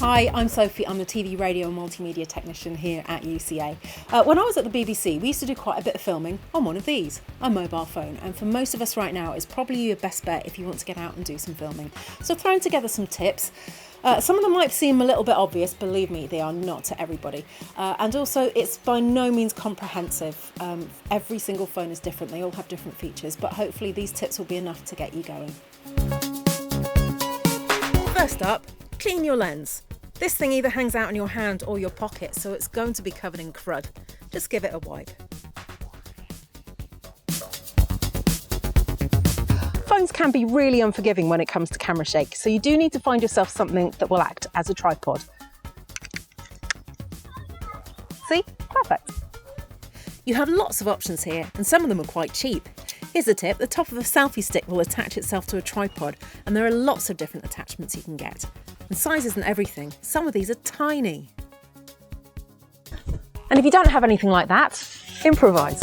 Hi, I'm Sophie. I'm the TV, radio and multimedia technician here at UCA. When I was at the BBC, we used to do quite a bit of filming on one of these, a mobile phone. And for most of us right now, it's probably your best bet if you want to get out and do some filming. So I've thrown together some tips. Some of them might seem a little bit obvious. Believe me, they are not to everybody. And also, it's by no means comprehensive. Every single phone is different. They all have different features. But hopefully these tips will be enough to get you going. First up, clean your lens. This thing either hangs out in your hand or your pocket, so it's going to be covered in crud. Just give it a wipe. Phones can be really unforgiving when it comes to camera shake, so you do need to find yourself something that will act as a tripod. See? Perfect. You have lots of options here, and some of them are quite cheap. Here's a tip: the top of a selfie stick will attach itself to a tripod, and there are lots of different attachments you can get. And size isn't everything. Some of these are tiny. And if you don't have anything like that, improvise.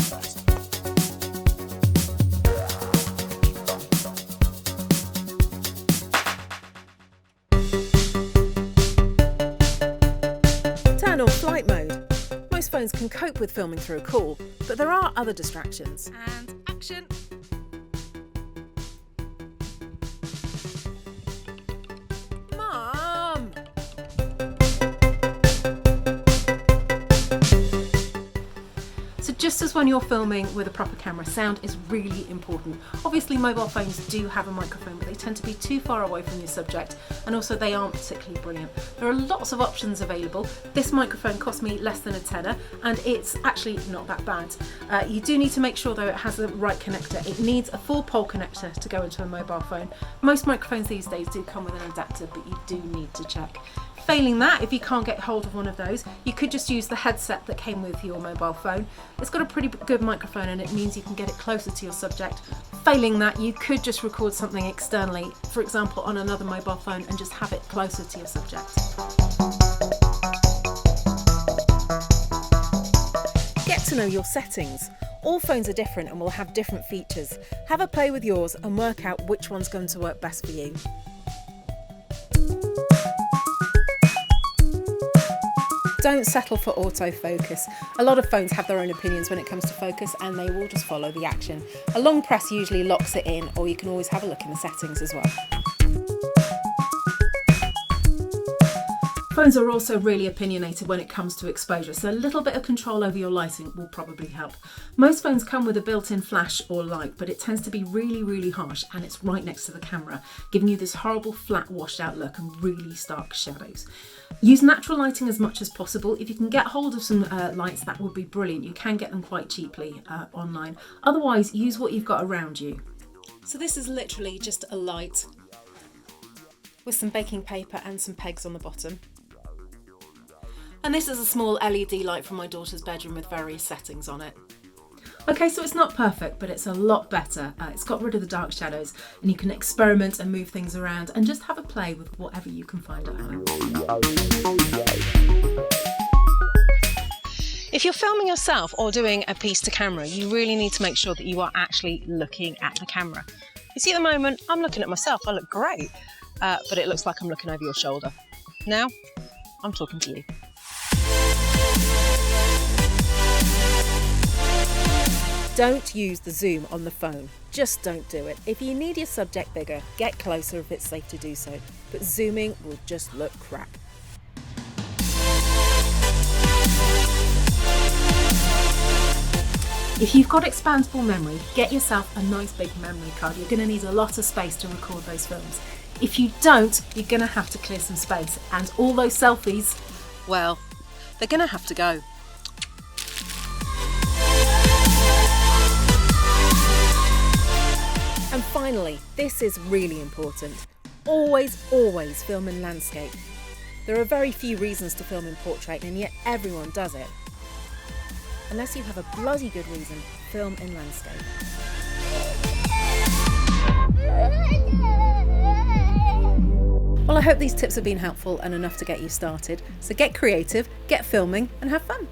Turn on flight mode. Most phones can cope with filming through a call, but there are other distractions. And action! So just as when you're filming with a proper camera, sound is really important. Obviously mobile phones do have a microphone, but they tend to be too far away from your subject, and also they aren't particularly brilliant. There are lots of options available. This microphone cost me less than a tenner, and it's actually not that bad. You do need to make sure though it has the right connector. It needs a 4-pole connector to go into a mobile phone. Most microphones these days do come with an adapter, but you do need to check. Failing that, if you can't get hold of one of those, you could just use the headset that came with your mobile phone. It's got a pretty good microphone and it means you can get it closer to your subject. Failing that, you could just record something externally, for example on another mobile phone, and just have it closer to your subject. Get to know your settings. All phones are different and will have different features. Have a play with yours and work out which one's going to work best for you. Don't settle for autofocus. A lot of phones have their own opinions when it comes to focus, and they will just follow the action. A long press usually locks it in, or you can always have a look in the settings as well. Phones are also really opinionated when it comes to exposure, so a little bit of control over your lighting will probably help. Most phones come with a built-in flash or light, but it tends to be really, really harsh, and it's right next to the camera, giving you this horrible flat washed out look and really stark shadows. Use natural lighting as much as possible. If you can get hold of some lights, that would be brilliant. You can get them quite cheaply online. Otherwise, use what you've got around you. So this is literally just a light with some baking paper and some pegs on the bottom. And this is a small LED light from my daughter's bedroom with various settings on it. Okay, so it's not perfect, but it's a lot better. It's got rid of the dark shadows, and you can experiment and move things around and just have a play with whatever you can find at home. If you're filming yourself or doing a piece to camera, you really need to make sure that you are actually looking at the camera. You see, at the moment, I'm looking at myself. I look great, but it looks like I'm looking over your shoulder. Now, I'm talking to you. Don't use the zoom on the phone. Just don't do it. If you need your subject bigger, get closer if it's safe to do so. But zooming will just look crap. If you've got expandable memory, get yourself a nice big memory card. You're going to need a lot of space to record those films. If you don't, you're going to have to clear some space. And all those selfies, well, they're going to have to go. And finally, this is really important. Always, always film in landscape. There are very few reasons to film in portrait, and yet everyone does it. Unless you have a bloody good reason, film in landscape. Well, I hope these tips have been helpful and enough to get you started. So get creative, get filming, and have fun.